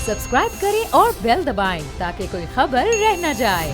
Subscribe करें और bell दबाएं ताकि कोई खबर रह न जाए।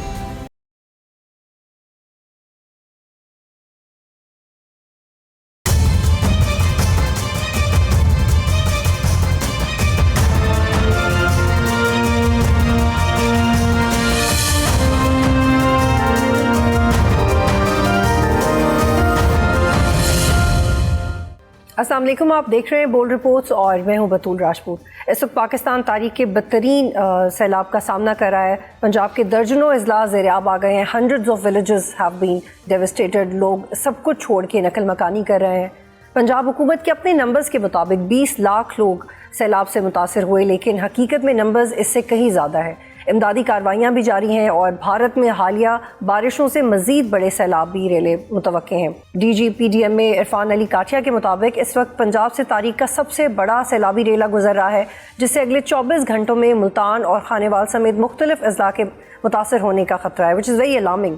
अस्सलाम वालेकुम, आप देख रहे हैं बोल्ड रिपोर्ट्स और मैं हूं बतूल राजपूत। इस वक्त पाकिस्तान तारीख के बदतरीन सैलाब का सामना कर रहा है। पंजाब के दर्जनों अजला ज़ेर-आब आ गए हैं। Hundreds of villages have been devastated. लोग सब कुछ छोड़ के नकल मकानी कर रहे हैं। पंजाब हुकूमत के अपने नंबर्स के मुताबिक 20 लाख लोग सैलाब से मुतासर हुए, लेकिन हकीकत में नंबर्स इससे कहीं ज़्यादा है। इमदादी कार्रवाइयाँ भी जारी हैं और भारत में हालिया बारिशों से मज़ीद बड़े सैलाब भी रेले मुतवक्के हैं। DGPDMA इरफान अली काठिया के मुताबिक इस वक्त पंजाब से तारीख का सबसे बड़ा सैलाबी रेला गुजर रहा है, जिससे अगले 24 घंटों में मुल्तान और खानेवाल समेत मुख्तलिफ अजला के मुतासर होने का खतरा है, which is very alarming.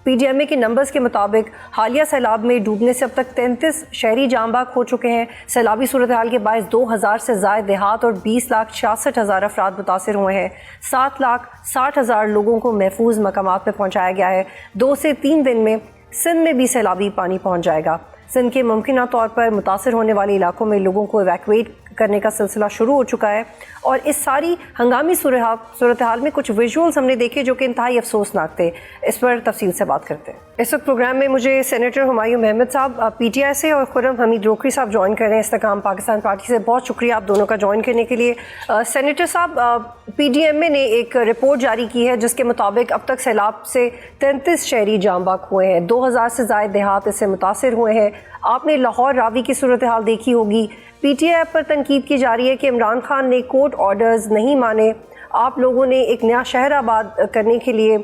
PDMA के नंबर्स के मुताबिक हालिया सैलाब में डूबने से अब तक 33 शहरी जाम बाग हो चुके हैं। सैलाबी सूरत हाल के बायस 2000 से ज़ायद देहात और 20,66,000 अफराद मुतासर हुए हैं। 7,60,000 लोगों को महफूज मकामात पर पहुँचाया गया है। 2 से 3 दिन में सिंध में भी सैलाबी पानी पहुँच जाएगा। सिंध के मुमकिन तौर पर मुतासर होने वाले इलाकों में लोगों को एवैक्यूएट करने का सिलसिला शुरू हो चुका है और इस सारी हंगामी सूरत हाल में कुछ विजुअल्स हमने देखे जो कि इंतहाई अफसोसनाक थे। इस पर तफसील से बात करते हैं। इस वक्त प्रोग्राम में मुझे सेनेटर हुमायूं महमद साहब PTI से और खुर्रम हमीद रोकरी साहब ज्वाइन कर रहे हैं इस्तेकाम पाकिस्तान पार्टी से। बहुत शुक्रिया आप दोनों का ज्वाइन करने के लिए। सेनेटर साहब, PDMA ने एक रिपोर्ट जारी की है जिसके मुताबिक अब तक सैलाब से 33 शहरी जाम बाग हुए हैं। 2000 से ज़ायद देहात इससे मुतासर हुए हैं। आपने लाहौर रावी की सूरत हाल देखी होगी। PTI पर तनकीद की जा रही है कि इमरान खान ने कोर्ट ऑर्डर्स नहीं माने। आप लोगों ने एक नया शहर आबाद करने के लिए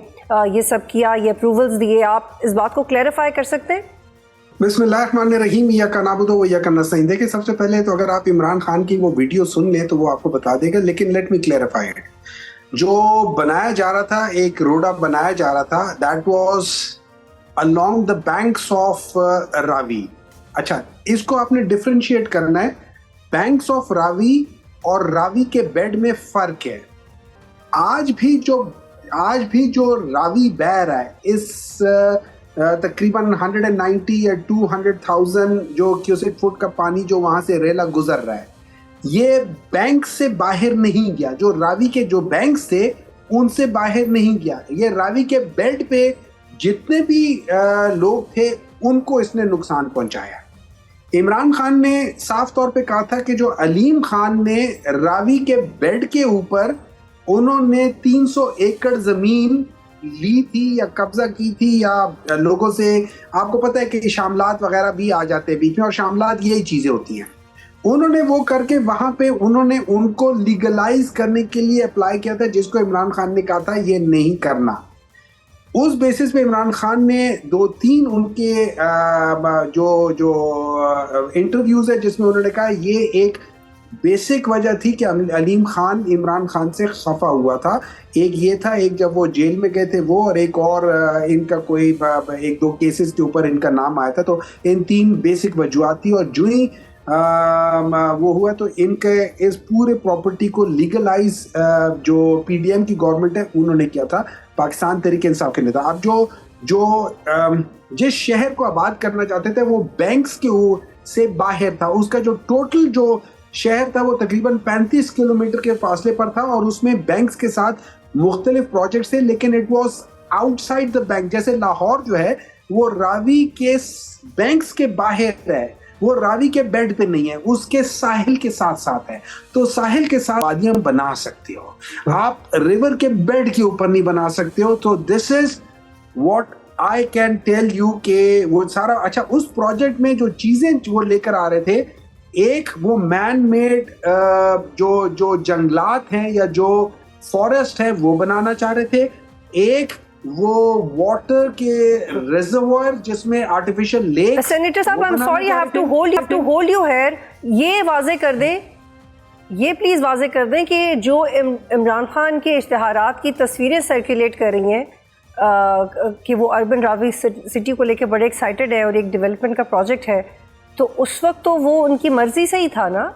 ये सब किया, ये अप्रूवल्स दिए। आप इस बात को क्लैरिफाई कर सकते हैं? बिस्मिल्लाहिर्रहमानिर्रहीम, या कनाबुदो व या नस्तईन। देखिए, सबसे पहले तो अगर आप इमरान खान की वो वीडियो सुन लें तो वो आपको बता देगा, लेकिन लेट मी क्लैरिफाई इट। जो बनाया जा रहा था, एक रोड अप बनाया जा रहा था, that was along the banks of Ravi. अच्छा, इसको आपने डिफरेंशिएट करना है। बैंक्स ऑफ रावी और रावी के बेड में फर्क है। आज भी जो रावी बह रहा है, इस तकरीबन 190 या 200,000 जो क्यूसेक फुट का पानी जो वहां से रेला गुजर रहा है, ये बैंक से बाहर नहीं गया। जो रावी के जो बैंक्स थे उनसे बाहर नहीं गया। ये रावी के बेड पे जितने भी लोग थे उनको इसने नुकसान पहुंचाया। इमरान खान ने साफ तौर पे कहा था कि जो अलीम खान ने रावी के बेड के ऊपर उन्होंने 300 एकड़ जमीन ली थी या कब्जा की थी, या लोगों से, आपको पता है कि शामलात वगैरह भी आ जाते हैं बीच में, और शामलात यही चीजें होती हैं। उन्होंने वो करके वहां पे उन्होंने उनको लीगलाइज करने के लिए अप्लाई किया था, जिसको इमरान खान ने कहा था ये नहीं करना। उस बेसिस पे इमरान खान ने 2-3 उनके जो इंटरव्यूज है जिसमें उन्होंने कहा ये एक बेसिक वजह थी कि अलीम खान इमरान खान से खफा हुआ था। एक ये था, एक जब वो जेल में गए थे वो, और एक और इनका कोई 1-2 केसेस के ऊपर इनका नाम आया था। तो इन 3 बेसिक वजूहत थी, और जो ही वो हुआ तो इनके इस पूरे प्रॉपर्टी को लीगलाइज जो PDM की गवर्नमेंट है उन्होंने किया था, पाकिस्तान तहरीक इंसाफ के नेता। अब जिस शहर को आबाद करना चाहते थे वो बैंक्स के से बाहर था। उसका जो टोटल जो शहर था वो तकरीबन 35 किलोमीटर के फासले पर था, और उसमें बैंक्स के साथ मुख्तलिफ प्रोजेक्ट्स थे, लेकिन it was outside the bank. जैसे लाहौर जो है वो रावी के बैंक्स के बाहर है, वो रावी के बेड पे नहीं है, उसके साहिल के साथ साथ है। तो साहिल के साथ वादियां बना सकते हो, आप रिवर के बेड के ऊपर नहीं बना सकते हो। तो this is what I can tell you के वो सारा। अच्छा, उस प्रोजेक्ट में जो चीजें वो लेकर आ रहे थे, एक वो मैन मेड जो जंगलात हैं या जो फॉरेस्ट है वो बनाना चाह रहे थे। एक वो वाटर के रिजर्वायर जिसमें आर्टिफिशियल लेक। सेनेटर साहब, I am sorry, I have to hold you here. ये वाजे कर दें, ये प्लीज़ वाजे कर दें कि जो इमरान खान के इश्तिहारात की तस्वीरें सर्कुलेट कर रही हैं कि वो अर्बन रावी सिटी को लेकर बड़े एक्साइटेड है और एक डेवलपमेंट का प्रोजेक्ट है, तो उस वक्त तो वो उनकी मर्जी से ही था ना?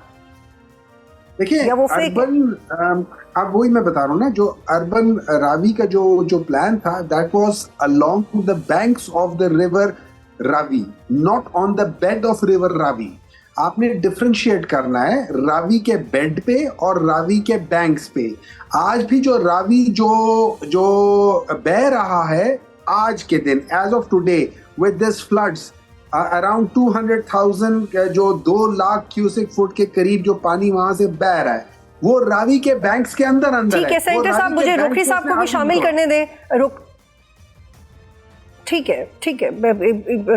देखिए या वो फेक है? अर्बन, अब वही मैं बता रहा हूँ ना, जो अर्बन रावी का जो प्लान था, that was along the banks of the river Ravi, not on the bed of river Ravi. आपने डिफरेंशिएट करना है रावी के बेड पे और रावी के बैंक्स पे। आज भी जो रावी जो बह रहा है आज के दिन, as of today, with this floods, around 200,000, जो 2 लाख क्यूसेक फुट के करीब जो पानी वहां से बह रहा है, वो रावी के बैंक्स के अंदर है। ठीक है सेंटर साहब, मुझे रोकरी साहब को भी शामिल करने दे। ठीक है,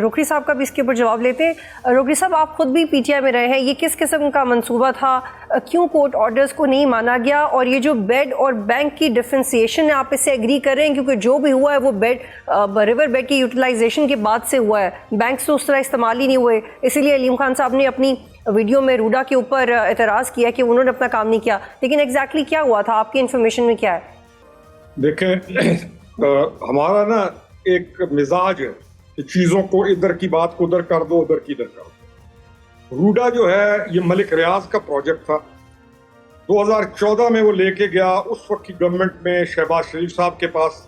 रोकरी साहब का भी इसके ऊपर जवाब लेते हैं। रोकरी साहब, आप खुद भी पीटीआई में रहे हैं, ये किस किस्म का मंसूबा था, क्यों कोर्ट ऑर्डर्स को नहीं माना गया, और ये जो बेड और बैंक की डिफरेंशिएशन है, आप इससे एग्री कर रहे हैं? क्योंकि जो भी हुआ है वो रिवर बेड की यूटिलाइजेशन के बाद से हुआ है, बैंक्स तो उस तरह इस्तेमाल ही नहीं हुए। इसीलिए अलीम खान साहब ने अपनी वीडियो में रूडा के ऊपर एतराज़ किया कि उन्होंने अपना काम नहीं किया, लेकिन एग्जैक्टली क्या हुआ था, आपकी इन्फॉर्मेशन में क्या है? देखें, हमारा ना एक मिजाज है कि चीजों को इधर की बात को उधर कर दो, उधर की इधर कर दो। रूडा जो है ये मलिक रियाज का प्रोजेक्ट था। 2014 में वो लेके गया उस वक्त की गवर्नमेंट में शहबाज शरीफ साहब के पास,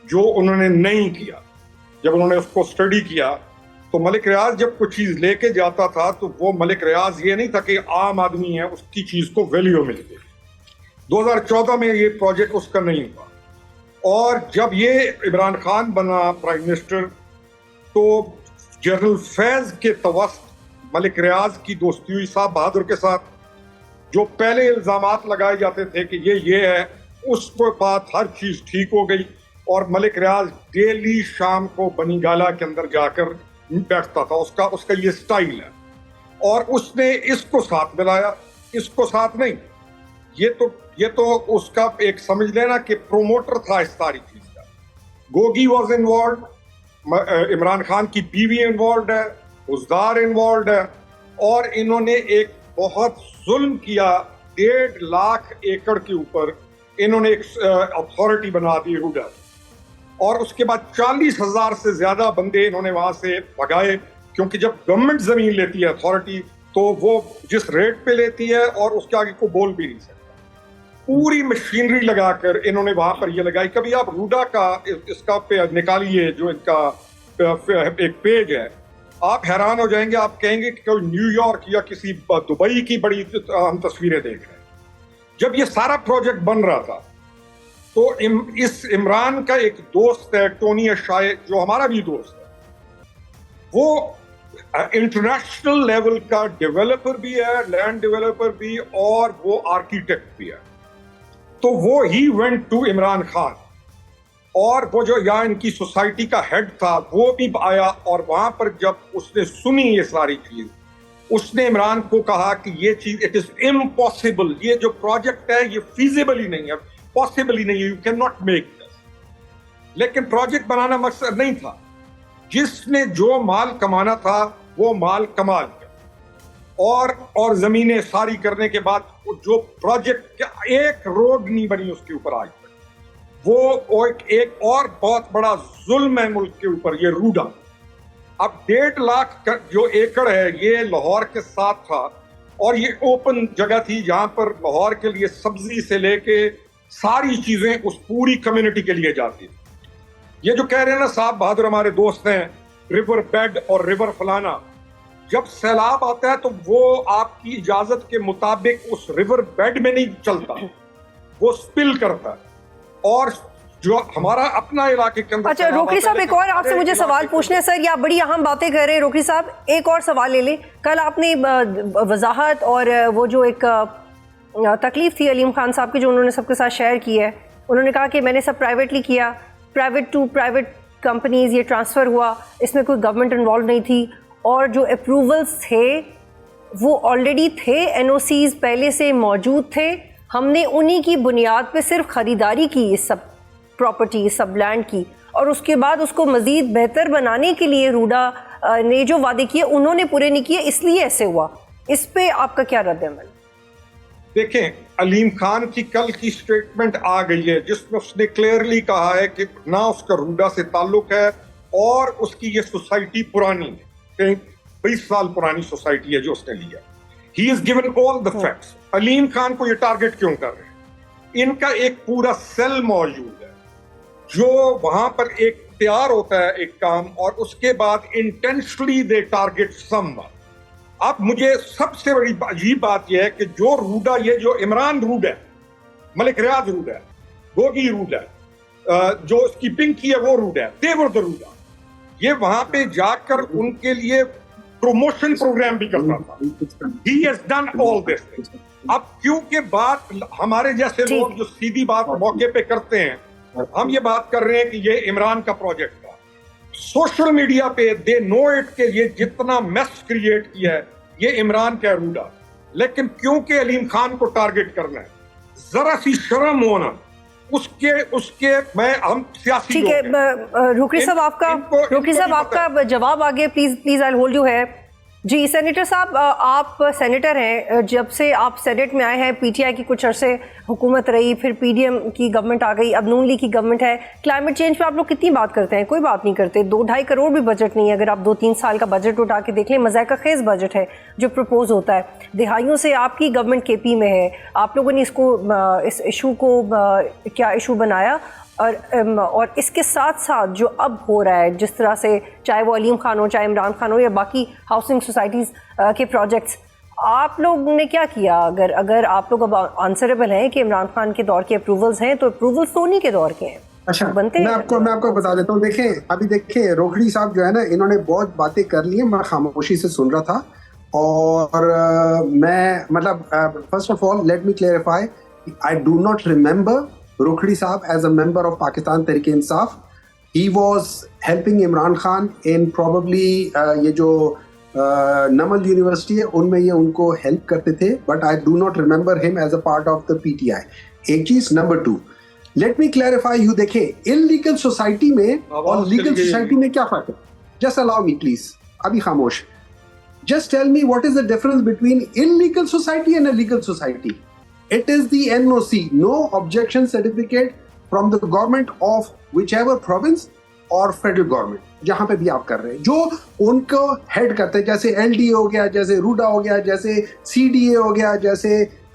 जो उन्होंने नहीं किया। जब उन्होंने उसको स्टडी किया तो मलिक रियाज जब कोई चीज लेके जाता था तो वो मलिक रियाज ये नहीं था कि आम आदमी है उसकी चीज को वैल्यू मिल गई। 2014 में ये प्रोजेक्ट उसका नहीं हुआ, और जब ये इमरान खान बना प्राइम मिनिस्टर तो जनरल फैज के तवस्त मलिक रियाज की दोस्ती हुई साहब बहादुर के साथ। जो पहले इल्जामात लगाए जाते थे कि ये है, उस बाद हर चीज ठीक हो गई, और मलिक रियाज डेली शाम को बनी गाला के अंदर जाकर बैठता था। उसका ये स्टाइल है, और उसने इसको साथ मिलाया, इसको साथ नहीं। ये तो उसका एक समझ लेना कि प्रोमोटर था इस सारी चीज का। गोगी वॉज इन्वॉल्व, इमरान खान की बीवी इन्वॉल्व है, उजदार इन्वॉल्व है, और इन्होंने एक बहुत जुल्म किया। 1.5 लाख एकड़ के ऊपर इन्होंने एक अथॉरिटी बना दी रूडा, और उसके बाद 40,000 से ज्यादा बंदे इन्होंने वहां से भगाए, क्योंकि जब गवर्नमेंट जमीन लेती है अथॉरिटी तो वो जिस रेट पे लेती है और उसके आगे को बोल भी नहीं सकता। पूरी मशीनरी लगाकर इन्होंने वहां पर ये लगाई। कभी आप रूडा का इसका पे निकालिए, जो इनका एक पेज है, आप हैरान हो जाएंगे। आप कहेंगे कि कोई न्यूयॉर्क या किसी दुबई की बड़ी हम तस्वीरें देख रहे हैं। जब ये सारा प्रोजेक्ट बन रहा था तो इस इमरान का एक दोस्त है टोनी अशाय, जो हमारा भी दोस्त है, वो इंटरनेशनल लेवल का डेवलपर भी है, लैंड डेवलपर भी, और वो आर्किटेक्ट भी है। तो वो he went to Imran Khan, और वो जो यहाँ इनकी सोसाइटी का हेड था वो भी आया, और वहां पर जब उसने सुनी ये सारी चीज, उसने इमरान को कहा कि ये चीज इट इज इम्पॉसिबल, ये जो प्रोजेक्ट है ये फीजिबल ही नहीं है, पॉसिबल ही नहीं है, you can not make this. लेकिन प्रोजेक्ट बनाना मकसद नहीं था, जिसने जो माल कमाना था वो माल कमा लिया, और जमीनें सारी करने के बाद जो प्रोजेक्ट एक रोड नहीं बनी उसके ऊपर आज तक। वो एक और बहुत बड़ा जुल्म है मुल्क के ऊपर, ये रूडा। अब 1.5 लाख जो एकड़ है ये लाहौर के साथ था, और ये ओपन जगह थी जहां पर लाहौर के लिए सब्जी से लेके सारी चीजें उस पूरी कम्युनिटी के लिए जाती थी। ये जो कह रहे हैं ना साहब बहादुर, हमारे दोस्त हैं, रिवर बेड और रिवर फलाना, जब सैलाब आता है तो वो आपकी इजाजत के मुताबिक उस रिवर बेड में नहीं चलता, वो स्पिल करता है। और जो हमारा अपना इलाके के अंदर, अच्छा रोकरी साहब, एक और आपसे मुझे सवाल पूछने सर, या बड़ी अहम बातें कर रहे हैं रोकरी साहब, एक और सवाल ले लें। कल आपने वजाहत और वो जो एक तकलीफ थी अलीम खान साहब की जो उन्होंने सबके साथ शेयर की है, उन्होंने कहा कि मैंने सब प्राइवेटली किया, प्राइवेट टू प्राइवेट कंपनीज ये ट्रांसफ़र हुआ, इसमें कोई गवर्नमेंट इन्वॉल्व नहीं थी, और जो अप्रूवल्स थे वो ऑलरेडी थे, एनओसीज पहले से मौजूद थे, हमने उन्हीं की बुनियाद पे सिर्फ ख़रीदारी की इस सब प्रॉपर्टी, इस सब लैंड की, और उसके बाद उसको मज़ीद बेहतर बनाने के लिए रूडा ने जो वादे किए उन्होंने पूरे नहीं किए, इसलिए ऐसे हुआ। इस पे आपका क्या रद्द-ए-अमल? देखें, अलीम खान की कल की स्टेटमेंट आ गई है जिसमें उसने क्लियरली कहा है कि ना उसका रूडा से ताल्लुक है, और उसकी ये सोसाइटी पुरानी है, 20 साल पुरानी सोसाइटी है जो उसने लिया। He is given all the facts. Aleem Khan को ये टारगेट क्यों कर रहे हैं? इनका एक पूरा सेल मौजूद है जो वहां पर एक तैयार होता है एक काम, और उसके बाद इंटेंशनली दे टारगेट समवन। अब मुझे सबसे बड़ी अजीब बात यह है कि जो रूडा, ये जो इमरान रूड है, मलिक रियाज रूड है, गोगी रूड है, जो उसकी पिंकी है वो रूड है, देवर द रूडा, ये वहां पे जाकर उनके लिए प्रमोशन प्रोग्राम भी करता था। He has done all this. अब क्योंकि बात हमारे जैसे लोग जो सीधी बात मौके पे करते हैं, हम ये बात कर रहे हैं कि ये इमरान का प्रोजेक्ट था। सोशल मीडिया पे दे नो इट के ये जितना मेस क्रिएट किया है ये इमरान का रूडा, लेकिन क्योंकि अलीम खान को टारगेट करना है, जरा सी शर्म होना उसके हम सियासी। ठीक है रुकरी साहब, आपका जवाब आगे प्लीज आई होल्ड यू है। जी सेनेटर साहब, आप सेनेटर हैं, जब से आप सेनेट में आए हैं पीटीआई की कुछ अरसे हुकूमत रही, फिर पीडीएम की गवर्नमेंट आ गई, अब नून लीग की गवर्नमेंट है। क्लाइमेट चेंज पे आप लोग कितनी बात करते हैं? कोई बात नहीं करते। 2-2.5 करोड़ भी बजट नहीं है। अगर आप 2-3 साल का बजट उठा के देख लें, मज़ाक़ खेज़ बजट है जो प्रपोज होता है। दिहाइयों से आपकी गवर्नमेंट केपी में है, आप लोगों ने इस इशू को क्या इशू बनाया, और इसके साथ साथ जो अब हो रहा है, जिस तरह से चाहे वो अलीम खान हो, चाहे इमरान खान हो, या बाकी हाउसिंग सोसाइटीज़ के प्रोजेक्ट्स, आप लोग ने क्या किया? अगर आप लोग अब आंसरेबल हैं कि इमरान खान के दौर के अप्रूवल्स हैं, तो अप्रूवल्स तो उन्हीं के दौर के हैं। अच्छा, बनते मैं आपको बता देता हूँ। देखें रोखड़ी साहब जो है ना, इन्होंने बहुत बातें कर ली हैं, मैं खामोशी से सुन रहा था। और मैं मतलब first of all let me clarify, I do not remember Rokhri Saab as a member of Pakistan Tehreek-e-Insaf. He was helping Imran Khan in probably ये जो नमल यूनिवर्सिटी है उनमें ये उनको हेल्प करते थे, but I do not remember him as a part of the PTI. एक चीज। Number 2, let me clarify you. देखें इलीगल सोसाइटी में और लीगल सोसाइटी में क्या फर्क है? जस्ट अलाउ मी प्लीज, अभी खामोश। Just tell me what is the difference between illegal society and a legal society? It is the NOC, no objection certificate from the government of whichever province or federal government, जहां पे भी आप कर रहे हैं, जो उनको हेड करते हैं, जैसे LDA हो गया, जैसे रूडा हो गया, जैसे CDA हो गया, जैसे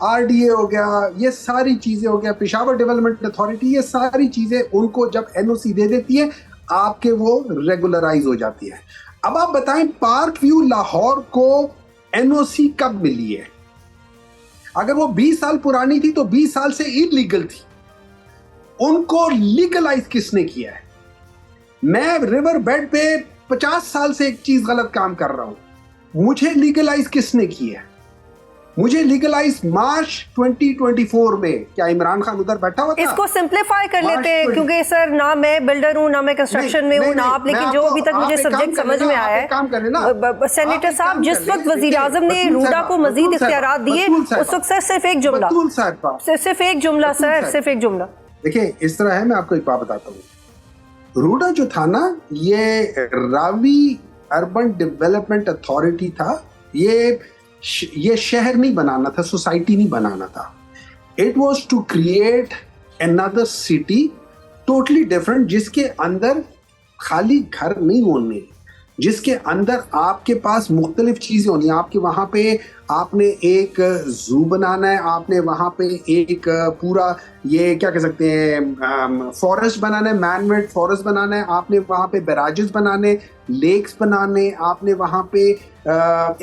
RDA हो गया, ये सारी चीजें हो गया, पेशावर डेवलपमेंट अथॉरिटी, ये सारी चीजें उनको जब NOC दे देती है, आपके वो रेगुलराइज हो जाती है। अब आप बताएं, पार्क व्यू लाहौर को NOC कब मिली है? अगर वो 20 साल पुरानी थी तो 20 साल से इलीगल थी, उनको लीगलाइज किसने किया है? मैं रिवर बेड पे 50 साल से एक चीज गलत काम कर रहा हूं, मुझे लीगलाइज किसने किया है? मुझे लीगलाइज मार्च 2024 में। क्या इमरान खान उधर बैठा हुआ था? इसको सिंपलीफाई कर लेते हैं, क्योंकि सर ना मैं बिल्डर हूं, ना मैं कंस्ट्रक्शन में हूं, ना आप, लेकिन जो अभी तक मुझे सब्जेक्ट समझ में आया है, सेनेटर साहब, जिस वक्त वजीर आजम ने रूडा को मजीद इख्तियारात दिए, उस वक्त सर सिर्फ एक जुमला सर, सिर्फ एक जुमला। देखिए इस तरह है, मैं आपको एक बात बताता हूँ। रूडा जो था ना, ये रावी अर्बन डेवलपमेंट अथॉरिटी था। ये शहर नहीं बनाना था, सोसाइटी नहीं बनाना था। It was to create another city totally different, जिसके अंदर खाली घर नहीं होने, जिसके अंदर आपके पास मुख्तलिफ चीजें होनी। आपके वहां पे आपने एक जू बनाना है, आपने वहां पे एक पूरा ये क्या कह सकते हैं फॉरेस्ट बनाना है, मैनमेड फॉरेस्ट बनाना है, आपने वहां पे बैराजेस बनाने, लेक्स बनाने, आपने वहां पे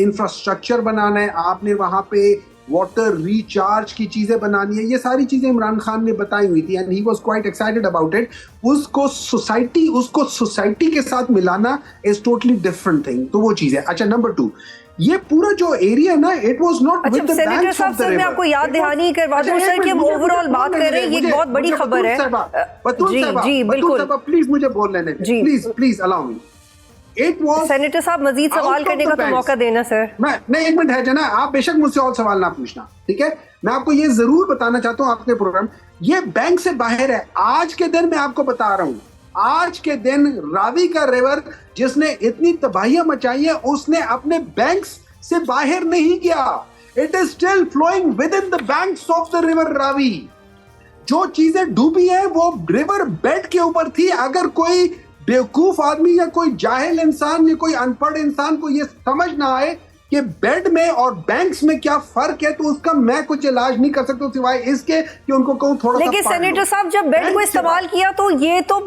इंफ्रास्ट्रक्चर बनाना है, आपने वहां पे वाटर रिचार्ज की चीजें बनानी है। ये सारी चीजें इमरान खान ने बताई हुई थी and he was quite excited about it. उसको सोसाइटी के साथ मिलाना इज टोटली डिफरेंट थिंग। तो वो चीज है। अच्छा, नंबर 2, ये पूरा जो एरिया ना, it was not with the banks of the river. मैं आपको याद दहानी करवा दूं सर कि हम ओवरऑल बात कर रहे हैं, ये बहुत बड़ी खबर है। जी बिल्कुल, प्लीज मुझे बोल लेने दें, प्लीज अलाउ मी। सेनेटर साहब मजीद सवाल करने का तो मौका देना सर। नहीं, एक मिनट है जना, आप बेशक मुझसे और सवाल ना पूछना, ठीक है? मैं आपको ये जरूर बताना चाहता हूँ, आपके प्रोग्राम ये बैंक से बाहर है। आज के दिन मैं आपको बता रहा हूँ, आज के दिन रावी का रिवर जिसने इतनी तबाहियां मचाई है, उसने अपने बैंक्स से बाहर नहीं किया। It is still flowing within the banks of the river Ravi. जो चीजें डूबी है वो रिवर बेड के ऊपर थी। अगर कोई बेवकूफ आदमी या कोई जाहिल इंसान या कोई अनपढ़ इंसान को ये समझ ना आए कि बेड में और बैंक्स में क्या फर्क है, तो उसका मैं कुछ इलाज नहीं कर सकता सिवाय इसके कि उनको कहूं थोड़ा लेकिन सा। सेनेटर साहब जब बेड को इस्तेमाल किया तो ये तो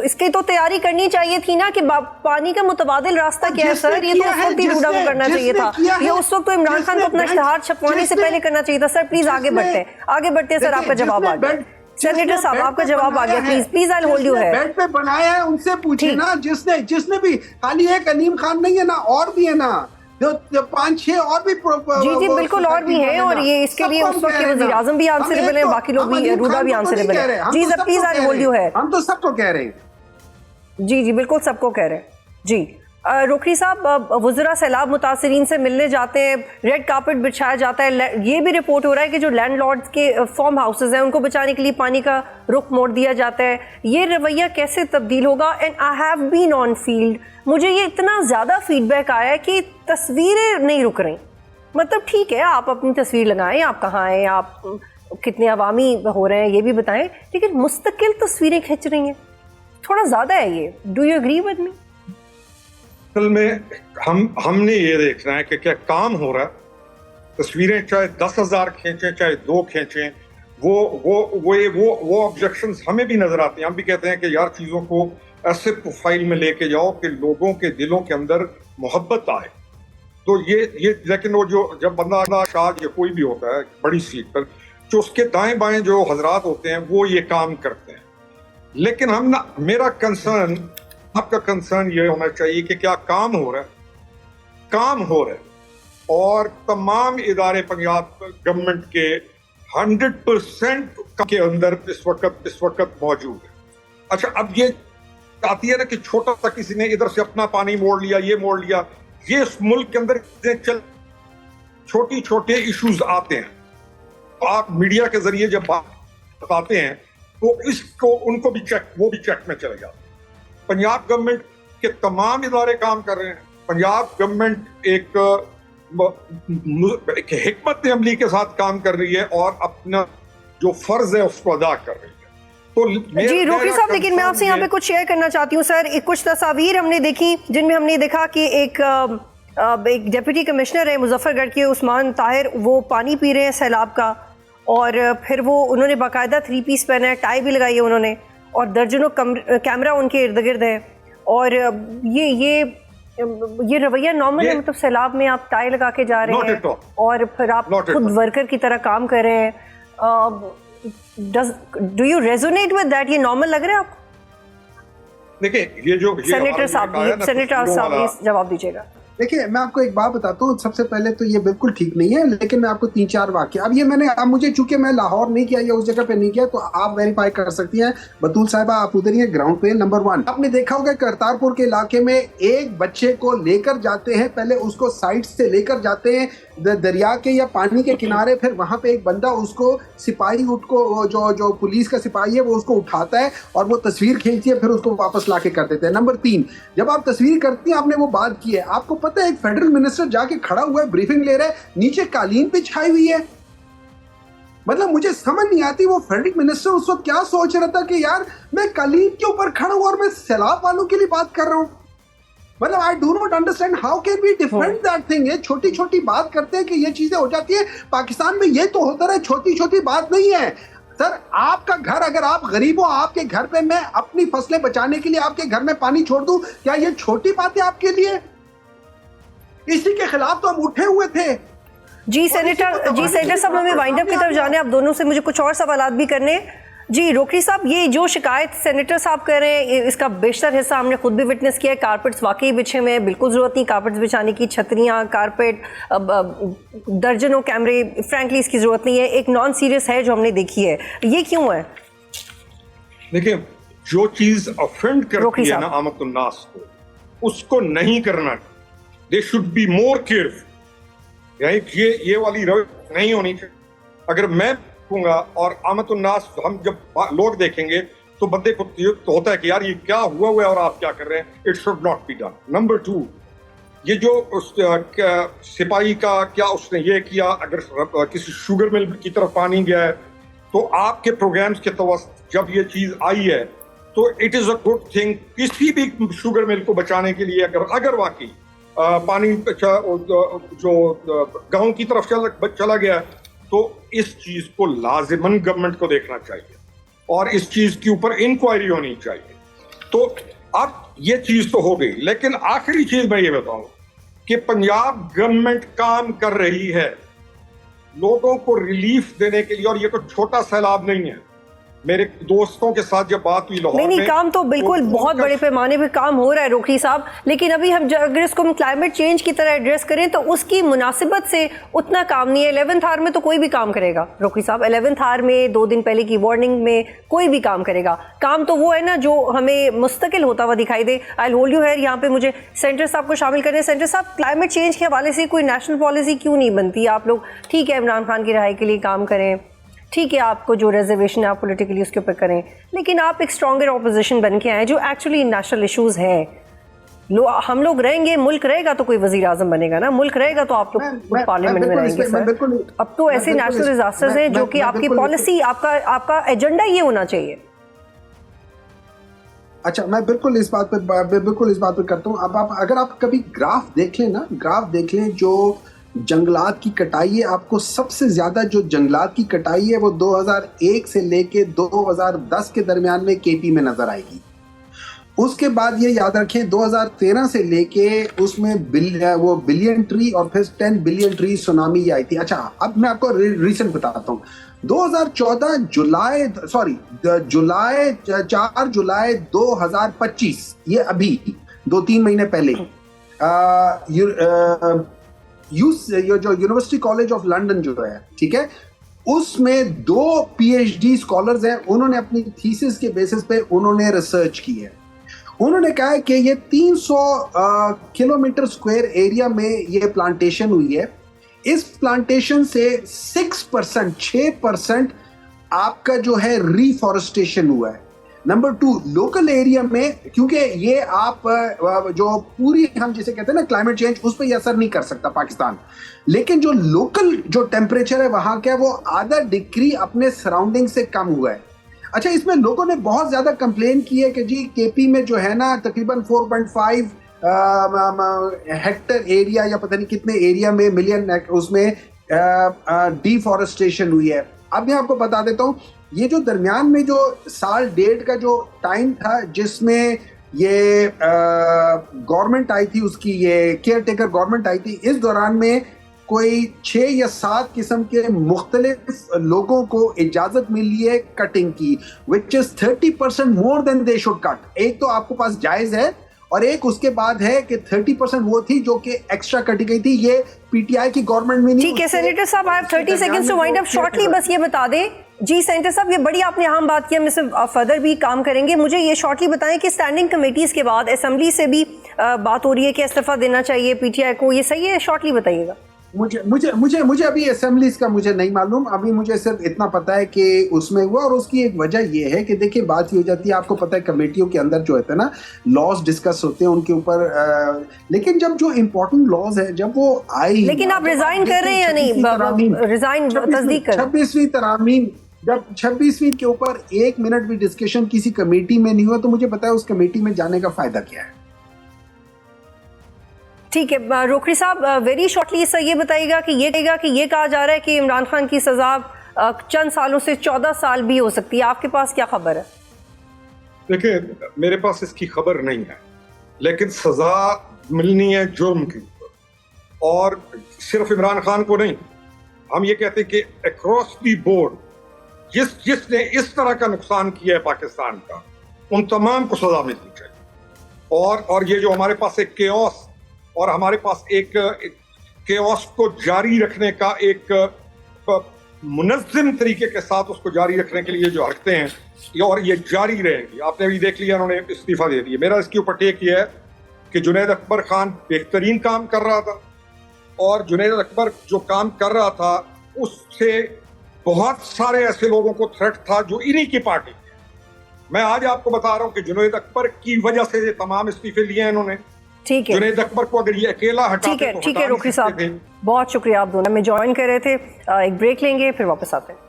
इसकी तो तैयारी करनी चाहिए थी ना कि पानी का मुतबादिल रास्ता क्या है सर, ये तो उस वक्त ही रूडा को करना चाहिए था, ये उस वक्त तो इमरान खान को अपना इश्तिहार छपवाने से पहले करना चाहिए था। सर प्लीज आगे बढ़ते हैं सर, आपका जवाब आ गया। सेनेटर साहब आपका जवाब आ गया, प्लीज आई होल्ड यू है। बेड पे बनाया है उनसे पूछिए ना, जिसने भी, खाली एक अलीम खान नहीं है ना, और भी है ना, जो 5-6 और भी जी बिल्कुल और भी हैं, और ये इसके लिए उस वक्त के वज़ीर आज़म भी आंसरेबल हैं, बाकी लोग भी, रूडा भी आंसरेबल है। जी sir please I hold you है। हम तो सबको कह रहे हैं। जी बिल्कुल सबको कह रहे हैं। जी रोखरी साहब, वज़रा सैलाब मुतासरीन से मिलने जाते हैं, रेड कार्पेट बिछाया जाता है, ये भी रिपोर्ट हो रहा है कि जो लैंडलॉर्ड्स के फार्म हाउसेज हैं उनको बचाने के लिए पानी का रुख मोड़ दिया जाता है। ये रवैया कैसे तब्दील होगा? And I have been on field, मुझे ये इतना ज़्यादा फीडबैक आया है कि तस्वीरें नहीं रुक रही। मतलब ठीक है आप अपनी तस्वीर लगाएं, आप कहाँ हैं, आप कितने अवामी हो रहे हैं ये भी बताएं, लेकिन मुस्तकिल तस्वीरें खिंच रही हैं, थोड़ा ज़्यादा है ये। Do you agree with me? असल में हमने ये देखना है कि क्या काम हो रहा है। तस्वीरें चाहे 10,000 खींचें चाहे 2 खींचें, वो ऑब्जेक्शंस हमें भी नजर आते हैं। हम भी कहते हैं कि यार चीजों को ऐसे प्रोफाइल में लेके जाओ कि लोगों के दिलों के अंदर मोहब्बत आए। तो ये लेकिन वो जो जब बंदा शाह या कोई भी होता है बड़ी सीट पर, जो उसके दाएं बाएं जो हजरात होते हैं वो ये काम करते हैं। लेकिन हम ना, मेरा कंसर्न, आपका कंसर्न ये होना चाहिए कि क्या काम हो रहा है, काम हो रहा है, और तमाम इदारे पंजाब गवर्नमेंट के 100% के अंदर इस वक्त मौजूद है। अच्छा अब ये आती है ना कि छोटा सा किसी ने इधर से अपना पानी मोड़ लिया, ये मोड़ लिया, ये इस मुल्क के अंदर छोटी छोटे इश्यूज आते हैं, तो आप मीडिया के जरिए जब बात बताते हैं तो इसको उनको भी वो भी चेक में चले जाते हैं। पंजाब गवर्नमेंट के तमाम इदारे काम कर रहे हैं। पंजाब गवर्नमेंट एक हिकमत अमली के साथ काम कर रही है और अपना जो फर्ज है उसको अदा कर रही है। तो जी रोखरी साहब, लेकिन मैं आपसे यहाँ पे कुछ शेयर करना चाहती हूँ सर। कुछ तस्वीर हमने देखी जिनमें हमने देखा कि एक डिप्टी कमिश्नर है मुजफ्फरगढ़ के, उस्मान ताहिर, वो पानी पी रहे हैं सैलाब का, और फिर वो उन्होंने बाकायदा 3 पीस पहना है, टाई भी लगाई है उन्होंने, और दर्जनों कैमरा उनके इर्द गिर्द है। और ये रवैया नॉर्मल है? मतलब सैलाब में आप टाई लगा के जा रहे हैं और फिर आप खुद वर्कर की तरह काम कर रहे हैं। Do you resonate with that? ये नॉर्मल लग रहा है आपको? देखिए ये जो सेनेटर साहब जवाब दीजिएगा। देखिए मैं आपको एक बात बताता हूँ, सबसे पहले तो ये बिल्कुल ठीक नहीं है, लेकिन मैं आपको 3-4 वाक्य, अब मुझे चूंकि मैं लाहौर नहीं किया या उस जगह पे नहीं किया, तो आप वेरीफाई कर सकती हैं। बतूल साहिबा आप उधर ही ग्राउंड पे। नंबर 1, आपने देखा होगा करतारपुर के इलाके में एक बच्चे को लेकर जाते हैं, पहले उसको साइड से लेकर जाते हैं दरिया के या पानी के किनारे, फिर वहां पे एक बंदा उसको सिपाही उसको जो पुलिस का सिपाही है वो उसको उठाता है और वो तस्वीर खींचती है, फिर उसको वापस लाके कर देते हैं। नंबर 3, जब आप तस्वीर करती हैं, आपने वो बात की है, आपको पता है एक फेडरल मिनिस्टर जाके खड़ा हुआ है, ब्रीफिंग ले रहा है, नीचे कालीन पे छाई हुई है। मतलब मुझे समझ नहीं आती वो फेडरल मिनिस्टर उस वक्त क्या सोच रहा था कि यार मैं कालीन के ऊपर खड़ा हूं और मैं सैलाब वालों के लिए बात कर रहा हूं। मतलब I do not understand how can we defend that thing. ये छोटी छोटी बात करते हैं कि ये चीजें हो जाती है पाकिस्तान में, ये तो होता रहे, छोटी छोटी बात नहीं है सर। आपका घर, अगर आप गरीब हो, आपके घर पे मैं अपनी फसलें बचाने के लिए आपके घर में पानी छोड़ दूं, क्या ये छोटी बात है आपके लिए? इसी के खिलाफ तो हम उठे हुए थे। जी सेनेटर साहब, हमें वाइंड अप की तरफ जाने, आप दोनों से मुझे कुछ और सवालात भी करने। जी रोखरी साहब, ये जो शिकायत सेनेटर साहब कर रहे हैं, इसका बेशतर हिस्सा हमने खुद भी विटनेस किया है। कारपेट्स वाकई बिछे हुए हैं, बिल्कुल ज़रूरत नहीं कारपेट्स बिछाने की, छतरियाँ, कारपेट, दर्जनों कैमरे, फ्रैंकली इसकी ज़रूरत नहीं है। एक नॉन सीरियस है जो हमने देखी है, ये क्यों है? देखिए जो चीज़ ऑफेंड करती है ना आमतुन नास को, उसको नहीं करना। They should be more careful. ये वाली रवैया नहीं होनी चाहिए। अगर मैं कहूँगा और आमतुन नास, हम जब लोग देखेंगे तो बंदे को तो होता है कि यार ये क्या हुआ है और आप क्या कर रहे हैं। It should not be done. Number 2, ये जो सिपाही का क्या उसने ये किया, अगर किसी शुगर मिल की तरफ पानी गया है तो आपके प्रोग्राम्स के तवस्त जब ये चीज़ आई है तो it is a good thing. किसी भी शुगर मिल को बचाने के लिए अगर वाकई पानी जो गांव की तरफ चला गया, तो इस चीज को लाजिमन गवर्नमेंट को देखना चाहिए और इस चीज के ऊपर इंक्वायरी होनी चाहिए। तो अब ये चीज तो हो गई, लेकिन आखिरी चीज मैं ये बताऊं कि पंजाब गवर्नमेंट काम कर रही है लोगों को रिलीफ देने के लिए, और ये कोई छोटा सैलाब नहीं है। मेरे दोस्तों के साथ जब बात हुई लाहौर में, नहीं, काम तो बिल्कुल बहुत बड़े पैमाने पे काम हो रहा है रोकड़ी साहब, लेकिन अभी हम अगर इसको हम क्लाइमेट चेंज की तरह एड्रेस करें तो उसकी मुनासिबत से उतना काम नहीं है। 11th आवर में तो कोई भी काम करेगा रोकड़ी साहब, 11th आवर में 2 दिन पहले की वार्निंग में कोई भी काम करेगा। काम तो वो है ना जो हमें मुस्तकिल होता हुआ दिखाई दे। आई होल्ड यू हियर, यहाँ पे मुझे सेंटर साहब को शामिल करें। सेंटर साहब, क्लाइमेट चेंज के हवाले से कोई नेशनल पॉलिसी क्यों नहीं बनती? आप लोग ठीक है इमरान खान की रिहाई के लिए काम करें, ठीक है आपको जो रिजर्वेशन है आप पॉलिटिकली उसके ऊपर करें, लेकिन आप एक स्ट्रॉन्गर ऑपोजिशन बन के आए जो एक्चुअली नेशनल इश्यूज हैं। हम लोग रहेंगे, मुल्क रहेगा तो कोई वजीर आजम बनेगा ना, मुल्क रहेगा तो आप लोग पार्लियामेंट में रहेंगे सर। अब तो ऐसे नेशनल डिजास्टर्स हैं जो कि आपकी पॉलिसी, आपका एजेंडा ये होना चाहिए। अच्छा, मैं बिल्कुल इस बात पे करता हूँ। अब आप अगर आप कभी ग्राफ देख लें जो जंगलात की कटाई है, आपको सबसे ज्यादा जो जंगलात की कटाई है वो 2001 से लेके 2010 के दरमियान में केपी में नजर आएगी। उसके बाद ये याद रखें 2013 से लेके उसमें वो बिलियन ट्री और फिर 10 बिलियन ट्री सुनामी आई थी। अच्छा, अब मैं आपको रिसेंट बताता हूँ। 2014 4 जुलाई 2025, ये अभी 2-3 महीने पहले जो यूनिवर्सिटी कॉलेज ऑफ लंदन जो है, ठीक है, उसमें 2 PhD स्कॉलर्स हैं। उन्होंने अपनी थीसिस के बेसिस पे उन्होंने रिसर्च की है। उन्होंने कहा है कि ये 300 किलोमीटर स्क्वायर एरिया में ये प्लांटेशन हुई है। इस प्लांटेशन से 6% आपका जो है रिफॉरेस्टेशन हुआ है। नंबर 2, लोकल एरिया में, क्योंकि ये आप जो पूरी हम जिसे कहते हैं ना क्लाइमेट चेंज, उस पर ये असर नहीं कर सकता पाकिस्तान, लेकिन जो लोकल जो टेम्परेचर है वहां क्या वो आधा डिग्री अपने सराउंडिंग से कम हुआ है। अच्छा, इसमें लोगों ने बहुत ज्यादा कंप्लेन की है कि जी केपी में जो है ना तकरीबन 4.5 हेक्टर एरिया या पता नहीं कितने एरिया में मिलियन उसमें डिफॉरेस्टेशन हुई है। अब मैं आपको बता देता हूँ, ये जो दरमियान में जो साल 1.5 का जो टाइम था जिसमें ये गवर्नमेंट आई थी, उसकी ये केयर टेकर गवर्नमेंट आई थी, इस दौरान में कोई 6 या 7 किस्म के मुख्तलिफ लोगों को इजाजत मिली है कटिंग की, which is 30% more than they should cut. एक तो आपके पास जायज है और एक उसके बाद है कि 30% वो थी जो कि एक्स्ट्रा कटी गई थी। ये पीटीआई की गवर्नमेंट में नहीं। ठीक है सेनेटर साहब, I have 30 seconds to wind up shortly. बस ये बता दें जी सेनेटर साहब, ये बड़ी आपने अहम बात की, हम इससे फर्दर भी काम करेंगे। मुझे ये शॉर्टली बताएं कि स्टैंडिंग कमेटीज के बाद असेंबली से भी बात हो रही है कि इस्तीफा देना चाहिए पीटीआई को, ये सही है? शॉर्टली बताइएगा। मुझे अभी असेंबलीज का मुझे नहीं मालूम। अभी मुझे सिर्फ इतना पता है कि उसमें हुआ, और उसकी एक वजह ये है कि देखिए बात ये हो जाती है, आपको पता है कमेटियों के अंदर जो होता है ना लॉज डिस्कस होते हैं उनके ऊपर, लेकिन जब जो इम्पोर्टेंट लॉज है जब वो आई, लेकिन आप रिजाइन कर रहे हैं या नहीं? रिजाइन तस्दीक कर 26वीं तरामीम, जब 26वीं के ऊपर 1 मिनट भी डिस्कशन किसी कमेटी में नहीं हुआ तो मुझे पता है उस कमेटी में जाने का फायदा क्या है। ठीक है रोकड़ी साहब, वेरी शॉर्टली सर ये बताइएगा कि ये कहा जा रहा है कि इमरान खान की सजा चंद सालों से 14 साल भी हो सकती है, आपके पास क्या खबर है? देखिए, मेरे पास इसकी खबर नहीं है, लेकिन सजा मिलनी है जुर्म के ऊपर, और सिर्फ इमरान खान को नहीं, हम ये कहते हैं कि अक्रॉस दी बोर्ड जिसने इस तरह का नुकसान किया है पाकिस्तान का, उन तमाम को सजा मिलनी चाहिए। और ये जो हमारे पास एक केओस और हमारे पास एक केओस को जारी रखने का एक मुनज़्ज़म तरीके के साथ उसको जारी रखने के लिए जो हरकतें हैं और ये जारी रहेंगी। आपने अभी देख लिया, उन्होंने इस्तीफा दे दिया। मेरा इसके ऊपर टेक ये है कि जुनैद अकबर खान बेहतरीन काम कर रहा था, और जुनैद अकबर जो काम कर रहा था उससे बहुत सारे ऐसे लोगों को थ्रेट था जो इन्हीं की पार्टी थी। मैं आज आपको बता रहा हूं कि जुनैद अकबर की वजह से ये तमाम इस्तीफे लिए हैं इन्होंने। ठीक है, जुनैद अकबर को अगर ये अकेला हटाते तो ठीक है रोकड़ी साहब, बहुत शुक्रिया, आप दोनों में ज्वाइन कर रहे थे। एक ब्रेक लेंगे फिर वापस आते हैं।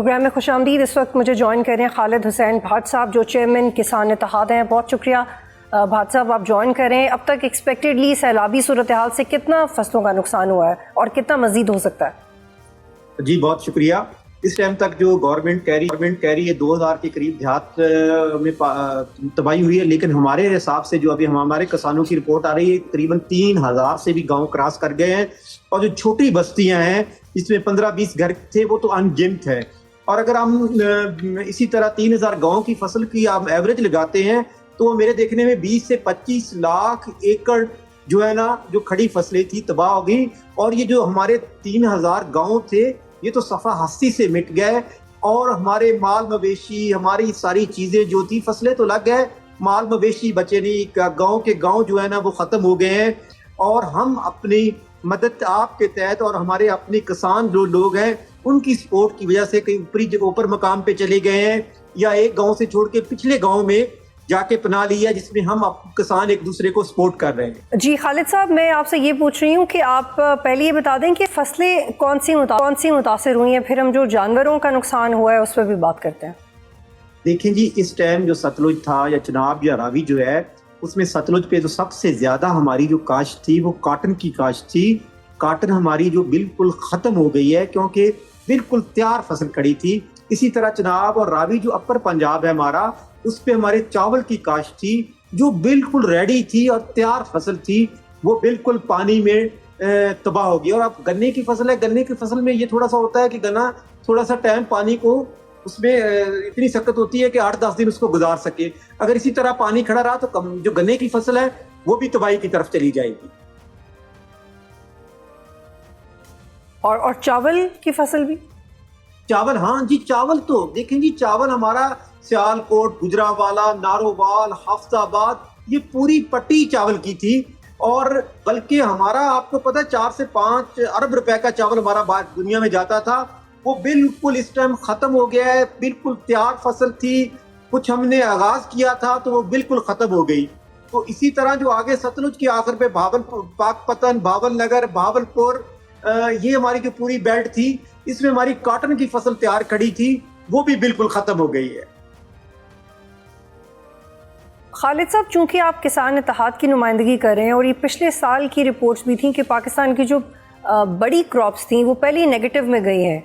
प्रोग्राम में खुशामदीद। इस वक्त मुझे ज्वाइन कर रहे हैं खालिद हुसैन भाट साहब, जो चेयरमैन किसान इत्तेहाद हैं। बहुत शुक्रिया भाट साहब, आप ज्वाइन कर रहे हैं। अब तक एक्सपेक्टेडली सैलाबी सूरत हाल से कितना फसलों का नुकसान हुआ है और कितना मजीद हो सकता है? जी बहुत शुक्रिया। इस टाइम तक जो गवर्नमेंट कह रही है 2000 के करीब देहात में तबाही हुई है, लेकिन हमारे हिसाब से जो अभी हमारे किसानों की रिपोर्ट आ रही है करीबन 3000 से भी गांव क्रॉस कर गए हैं। और जो छोटी बस्तियां हैं इसमें 15-20 घर थे, वो तो अनगिनत है। और अगर हम इसी तरह 3000 गाँव की फसल की आप एवरेज लगाते हैं तो मेरे देखने में 20 से 25 लाख एकड़ जो है ना, जो खड़ी फसलें थी तबाह हो गई। और ये जो हमारे 3000 गाँव थे ये तो सफ़ा हस्ती से मिट गए। और हमारे माल मवेशी, हमारी सारी चीज़ें जो थी, फसलें तो लग गए, माल मवेशी बचे नहीं। गाँव के गाँव जो है ना वो ख़त्म हो गए हैं। और हम अपनी मदद आपके तहत और हमारे अपने किसान जो लोग हैं उनकी सपोर्ट की वजह से कहीं ऊपर मकाम पे चले गए हैं, या एक गाँव से छोड़ के पिछले गाँव में जाके पना लिया, जिसमें हम किसान एक दूसरे को सपोर्ट कर रहे हैं। जी खालिद साहब, मैं आपसे ये पूछ रही हूँ कि आप पहले ये बता दें कि फसलें कौन सी मुतासिर हुई हैं, फिर हम जो जानवरों का नुकसान हुआ है उस पर भी बात करते हैं। देखें जी, इस टाइम जो सतलुज था या चिनाब या रावी जो है, उसमें सतलुज पे जो सबसे ज्यादा हमारी जो काश्त थी वो काटन की काश्त थी। काटन हमारी जो बिल्कुल खत्म हो गई है, क्योंकि बिल्कुल तैयार फसल खड़ी थी। इसी तरह चिनाब और रावी जो अपर पंजाब है हमारा, उस पे हमारे चावल की काश्त थी जो बिल्कुल रेडी थी और तैयार फसल थी, वो बिल्कुल पानी में तबाह हो गई। और अब गन्ने की फसल है, गन्ने की फसल में ये थोड़ा सा होता है कि गन्ना थोड़ा सा टाइम पानी को उसमें इतनी सख्त होती है कि 8-10 दिन उसको गुजार सके। अगर इसी तरह पानी खड़ा रहा तो जो गन्ने की फसल है वो भी तबाही की तरफ चली जाएगी। और चावल की फसल भी? चावल, हाँ जी, चावल तो देखें जी, चावल हमारा सियालकोट, गुजरावाला, नारोवाल, हफ्ताबाद, ये पूरी पट्टी चावल की थी। और बल्कि हमारा, आपको पता है, 4 से 5 अरब रुपए का चावल हमारा बाहर दुनिया में जाता था, वो बिल्कुल इस टाइम खत्म हो गया है। बिल्कुल तैयार फसल थी, कुछ हमने आगाज किया था तो वो बिल्कुल खत्म हो गई। तो इसी तरह जो आगे सतलुज की आखिर पे भावलपुर, पाकपतन, भावलनगर, भावलपुर, ये हमारी जो पूरी बेल्ट थी, इसमें हमारी कॉटन की फसल तैयार खड़ी थी, वो भी बिल्कुल खत्म हो गई है। खालिद साहब, चूंकि आप किसान इत्तेहाद की नुमाइंदगी कर रहे हैं और ये पिछले साल की रिपोर्ट्स भी थी कि पाकिस्तान की जो बड़ी क्रॉप्स थी वो पहले ही नेगेटिव में गई हैं,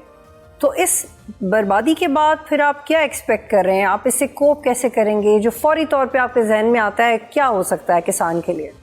तो इस बर्बादी के बाद फिर आप क्या एक्सपेक्ट कर रहे हैं? आप इससे कोप कैसे करेंगे? जो फौरी तौर पे आपके जहन में आता है, क्या हो सकता है किसान के लिए?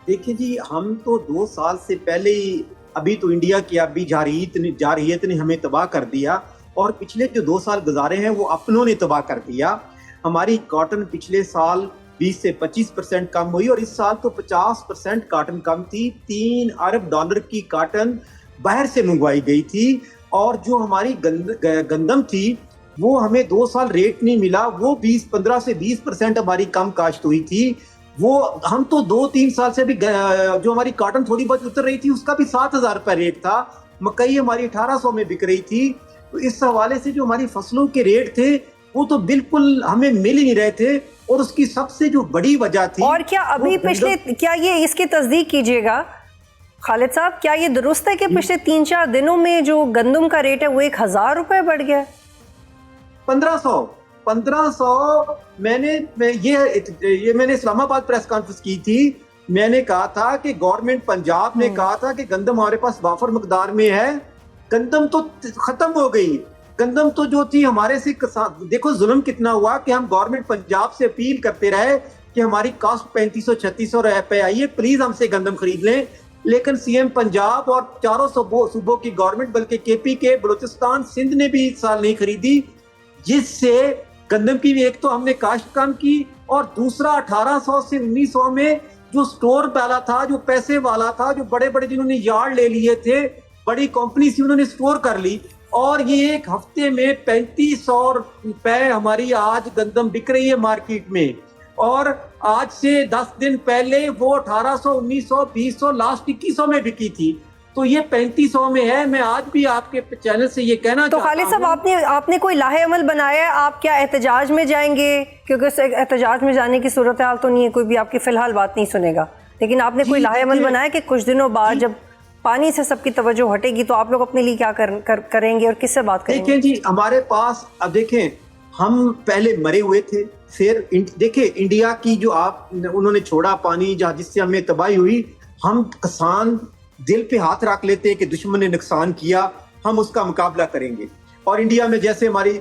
देखिए जी, हम तो 2 साल से पहले ही, अभी तो इंडिया की अभी जारहियत ने हमें तबाह कर दिया, और पिछले जो 2 साल गुजारे हैं वो अपनों ने तबाह कर दिया। हमारी कॉटन पिछले साल 20 से 25% कम हुई, और इस साल तो 50% कॉटन कम थी। $3 अरब की कॉटन बाहर से मंगवाई गई थी। और जो हमारी गंदम थी वो हमें 2 साल रेट नहीं मिला, वो 15 से 20% हमारी कम काश्त हुई थी। वो हम तो 2-3 साल से भी, जो हमारी कॉटन थोड़ी बहुत उतर रही थी उसका भी 7000 रुपये रेट था। मकई हमारी 1800 में बिक रही थी। तो इस हवाले से जो हमारी फसलों के रेट थे वो तो बिल्कुल हमें मिल ही नहीं रहे थे, और उसकी सबसे जो बड़ी वजह थी। और क्या अभी क्या ये इसकी तस्दीक कीजिएगा खालिद साहब, क्या ये दुरुस्त है कि पिछले 3-4 दिनों में जो गंदम का रेट है वो 1000 रुपये बढ़ गया? 1500 मैंने इस्लामाबाद प्रेस कॉन्फ्रेंस की थी। मैंने कहा था कि गवर्नमेंट पंजाब ने कहा था कि गंदम हमारे पास वाफर मकदार में है। गंदम तो खत्म हो गई। गंदम तो जो थी हमारे से किसान, देखो जुल्म कितना हुआ कि हम गवर्नमेंट पंजाब से अपील करते रहे कि हमारी कास्ट 3500-3600 रुपए आई है, प्लीज हमसे गंदम खरीद लें। लेकिन सीएम पंजाब और चारों सूबों की गवर्नमेंट, बल्कि केपी के, बलूचिस्तान, सिंध ने भी इस साल नहीं खरीदी, जिससे गंदम की भी एक तो हमने काश्त कम की, और दूसरा 1800 से 1900 में जो स्टोर वाला था, जो पैसे वाला था, जो बड़े बड़े जिन्होंने यार्ड ले लिए थे, बड़ी कंपनी से उन्होंने स्टोर कर ली, और ये एक हफ्ते में 3500 रुपए हमारी आज गंदम बिक रही है मार्केट में। और आज से 10 दिन पहले वो 1800, 1900, 2000, लास्ट 2100 में बिकी थी। तो ये 3500 में है। मैं आज भी आपके चैनल से ये कहना तो खालिद साहब, आपने कोई लाहे अमल बनाया है? आप क्या एहतजाज में जाएंगे? क्योंकि एहतजाज में जाने की सूरत हाल तो नहीं है, कोई भी आपकी फिलहाल बात नहीं सुनेगा, लेकिन आपने कोई लाहे अमल बनाया कि कुछ दिनों बाद जब पानी से सबकी तवज्जो हटेगी तो आप लोग अपने लिए क्या करेंगे और किससे बात करेंगे? देखें जी, हमारे पास अब देखें, हम पहले मरे हुए थे, फिर देखें इंडिया की जो उन्होंने छोड़ा पानी जहाँ जिससे हमें तबाही हुई, हम किसान दिल पे हाथ रख लेते हैं कि दुश्मन ने नुकसान किया, हम उसका मुकाबला करेंगे। और इंडिया में जैसे हमारी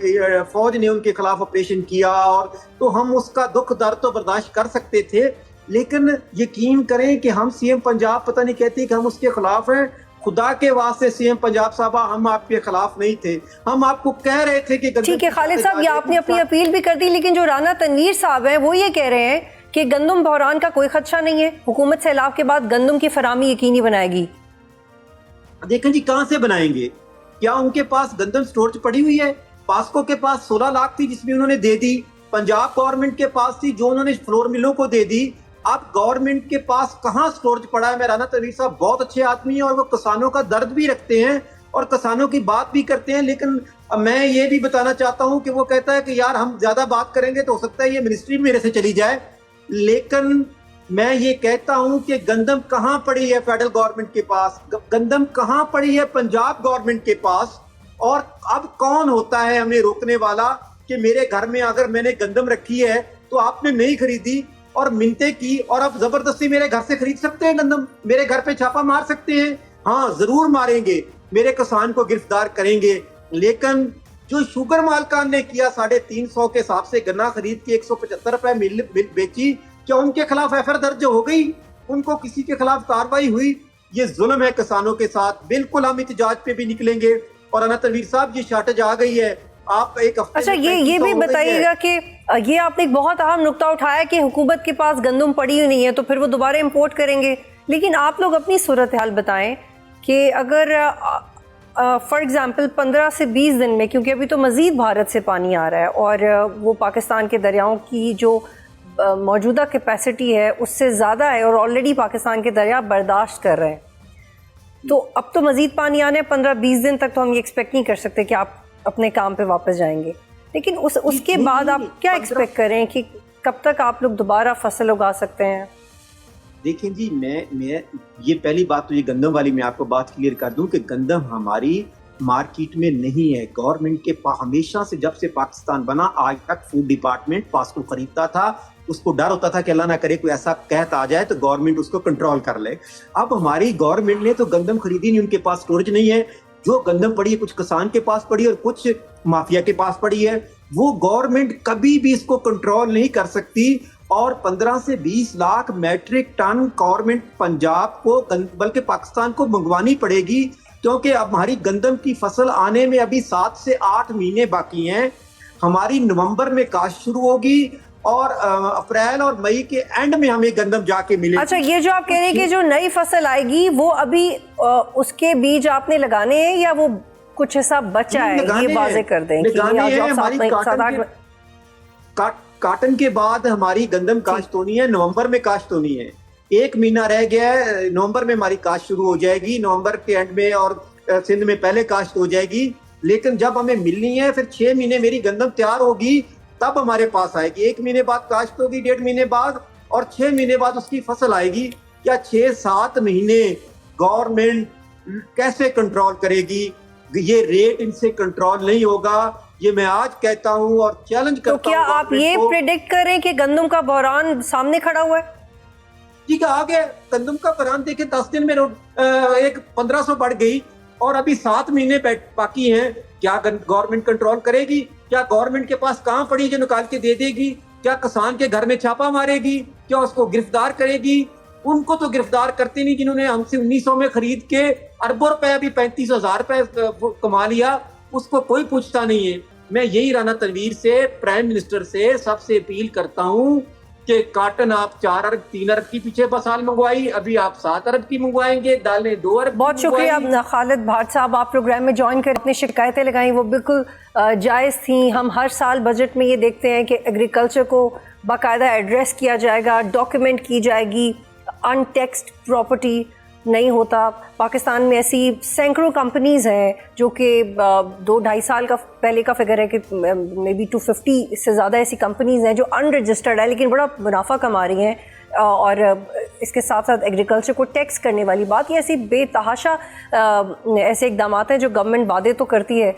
फौज ने उनके खिलाफ ऑपरेशन किया, और तो हम उसका दुख दर्द तो बर्दाश्त कर सकते थे, लेकिन यकीन करें कि हम सीएम पंजाब पता नहीं कहते कि हम उसके खिलाफ हैं। खुदा के वास्ते सीएम पंजाब साहबा, हम आपके खिलाफ नहीं थे, हम आपको कह रहे थे कि ठीक है खालिद साहब, ये आपने अपनी अपील भी कर दी, लेकिन जो राना तनवीर साहब हैं वो ये कह रहे हैं कि गंदम बहरान का कोई खदशा नहीं है, हुकूमत सैलाब के बाद गंदम की फरामी यकीनी बनाएगी। देखें जी, कहां से बनाएंगे? क्या उनके पास गंदम स्टोरेज पड़ी हुई है? पास्को के पास 16 लाख थी जिसमें उन्होंने दे दी, पंजाब गवर्नमेंट के पास थी जो उन्होंने फ्लोर मिलों को दे दी। अब गवर्नमेंट के पास कहां स्टोरेज पड़ा है? मैं राना तनवीर साहब बहुत अच्छे आदमी हैं और वो किसानों का दर्द भी रखते हैं और किसानों की बात भी करते हैं, लेकिन मैं ये भी बताना चाहता हूं कि वो कहता है कि यार हम ज्यादा बात करेंगे तो हो सकता है ये मिनिस्ट्री मेरे से चली जाए, लेकिन मैं ये कहता हूं कि गंदम कहां पड़ी है फेडरल गवर्नमेंट के पास, गंदम कहां पड़ी है पंजाब गवर्नमेंट के पास, और अब कौन होता है हमें रोकने वाला कि मेरे घर में अगर मैंने गंदम रखी है तो आपने नहीं खरीदी और मिन्नतें की और अब जबरदस्ती मेरे घर से खरीद सकते हैं गंदम, मेरे घर पे छापा मार सकते हैं? हाँ जरूर मारेंगे, मेरे किसान को गिरफ्तार करेंगे, लेकिन जो शुगर मालकान ने किया 350 के हिसाब से गन्ना खरीद के 175 रुपए मिल बेची, क्या उनके खिलाफ एफआईआर दर्ज हो गई? उनको किसी के खिलाफ कार्रवाई हुई? ये जुल्म है किसानों के साथ। बिल्कुल हम एहतजाज पे भी निकलेंगे। और राना तनवीर साहब, ये शार्टेज आ गई है, आप एक हफ्ते अच्छा ये भी बताइएगा कि ये आपने एक बहुत अहम नुक्ता उठाया कि हुकूमत के पास गंदम पड़ी हुई नहीं है तो फिर वो दोबारा इंपोर्ट करेंगे, लेकिन आप लोग अपनी सूरत हाल बताएं कि अगर फॉर एग्जांपल 15 से 20 दिन में, क्योंकि अभी तो मज़ीद भारत से पानी आ रहा है और वो पाकिस्तान के दरियाओं की जो मौजूदा कैपेसिटी है उससे ज़्यादा है और ऑलरेडी पाकिस्तान के दरिया बर्दाश्त कर रहे हैं, तो अब तो मज़ीद पानी आने 15-20 दिन तक तो हम ये एक्सपेक्ट नहीं कर सकते कि आप अपने काम पे वापस जाएंगे, लेकिन उसके बाद आप क्या एक्सपेक्ट करें कि कब तक आप लोग दोबारा फसल उगा सकते हैं? देखें जी, मैं ये पहली बात तो ये गंदम वाली मैं आपको बात क्लियर कर दूं कि गंदम हमारी मार्केट में नहीं है। गवर्नमेंट के पास हमेशा से, जब से पाकिस्तान बना आज तक, फूड डिपार्टमेंट पास्को खरीदता था, उसको डर होता था कि अल्लाह ना करे कोई ऐसा कहत आ जाए तो गवर्नमेंट उसको कंट्रोल कर ले। अब हमारी गवर्नमेंट ने तो गंदम खरीदी नहीं, उनके पास स्टोरेज नहीं है। जो गंदम पड़ी है कुछ किसान के पास पड़ी है और कुछ माफिया के पास पड़ी है, वो गवर्नमेंट कभी भी इसको कंट्रोल नहीं कर सकती। और 15 से 20 lakh metric ton government Punjab को बल्कि पाकिस्तान को मंगवानी पड़ेगी, क्योंकि अब हमारी गंदम की फसल आने में अभी 7 से 8 महीने बाकी हैं। हमारी नवंबर में काश्त शुरू होगी और अप्रैल और मई के एंड में हमें गंदम जाके मिलेगी। अच्छा, ये जो आप कह रहे हैं कि जो नई फसल आएगी वो अभी उसके बीज आपने लगाने हैं या वो कुछ ऐसा बचा है? ये वाजे कर दें कि काटन के बाद हमारी गंदम काश्त होनी है, नवंबर में काश्त होनी है। 1 महीना रह गया है, नवंबर में हमारी काश्त शुरू हो जाएगी, नवंबर के एंड में और सिंध में पहले काश्त हो जाएगी। लेकिन जब हमें मिलनी है फिर 6 महीने मेरी गंदम तैयार होगी तब हमारे पास आएगी। 1 महीने बाद काश्त होगी, 1.5 महीने बाद, और 6 महीने बाद उसकी फसल आएगी। या 6-7 महीने गवर्नमेंट कैसे कंट्रोल करेगी? ये रेट इनसे कंट्रोल नहीं होगा, ये मैं आज कहता हूं और चैलेंज करता हूं। तो क्या आप ये प्रेडिक्ट करें कि गंदम का बहरान सामने खड़ा हुआ है? ठीक है, आ गया गंदम का बहरान। देखे 10 दिन में एक 1500 बढ़ गई और अभी 7 महीने बाकी हैं। क्या गवर्नमेंट कंट्रोल करेगी? क्या गवर्नमेंट के पास कहां पड़ी जो निकाल के दे देगी? क्या किसान के घर में छापा मारेगी? क्या उसको गिरफ्तार करेगी? उनको तो गिरफ्तार करते नहीं जिन्होंने हमसे 1900 में खरीद के अरबों रुपए, अभी 35,000 रुपए कमा लिया, उसको कोई पूछता नहीं है। मैं यही राना तनवीर से, प्राइम मिनिस्टर से सबसे अपील करता हूं कि काटन आप 4 अरब 3 अरब की पीछे साल मंगवाई, अभी आप 7 अरब की मंगवाएंगे, दालें 2 अरब। बहुत शुक्रिया खालिद भाट साहब, आप प्रोग्राम में ज्वाइन कर अपनी शिकायतें लगाई, वो बिल्कुल जायज़ थी। हम हर साल बजट में ये देखते हैं कि एग्रीकल्चर को बाकायदा एड्रेस किया जाएगा, डॉक्यूमेंट की जाएगी, अनटैक्स्ड प्रॉपर्टी नहीं होता। पाकिस्तान में ऐसी सैकड़ों कंपनीज़ हैं जो कि 2-2.5 साल का पहले का फिगर है कि मे बी 250 से ज़्यादा ऐसी कंपनीज़ हैं जो अनरजिस्टर्ड है लेकिन बड़ा मुनाफा कमा रही हैं, और इसके साथ साथ एग्रीकल्चर को टैक्स करने वाली बात, ये ऐसी बेतहाशा ऐसे इकदाम हैं जो गवर्नमेंट वादे तो करती है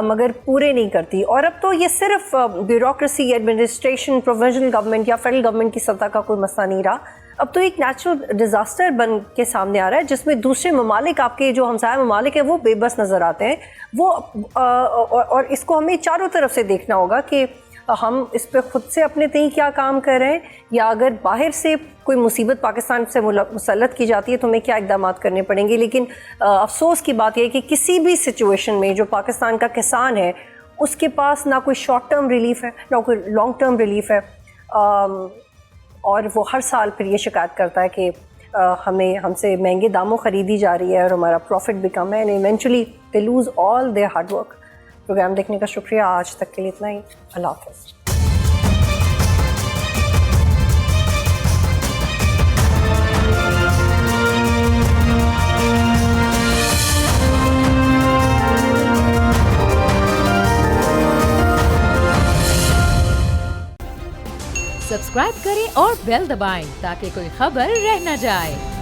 मगर पूरे नहीं करती। और अब तो ये सिर्फ ब्यूरोक्रेसी, एडमिनिस्ट्रेशन, प्रोविजनल गवर्नमेंट या फेडरल गवर्नमेंट की सत्ता का कोई मसला नहीं रहा, अब तो एक नेचुरल डिज़ास्टर बन के सामने आ रहा है जिसमें दूसरे ममालिक, आपके जो हमसाया ममालिक हैं, वो बेबस नज़र आते हैं। वो और इसको हमें चारों तरफ से देखना होगा कि हम इस पर ख़ुद से अपने तय क्या काम कर रहे हैं, या अगर बाहर से कोई मुसीबत पाकिस्तान से मुसल्लत की जाती है तो हमें क्या इक़दाम करने पड़ेंगे। लेकिन अफसोस की बात यह है कि किसी भी सिचुएशन में जो पाकिस्तान का किसान है उसके पास ना कोई शॉर्ट टर्म रिलीफ है ना कोई लॉन्ग टर्म रिलीफ है, और वो हर साल फिर ये शिकायत करता है कि हमसे महंगे दामों ख़रीदी जा रही है और हमारा प्रॉफिट भी कम है, and eventually they lose all their hard work. Program देखने का शुक्रिया, आज तक के लिए इतना ही। अल्लाह हाफ़िज़। सब्सक्राइब करें और बेल दबाएं ताकि कोई खबर रह न जाए।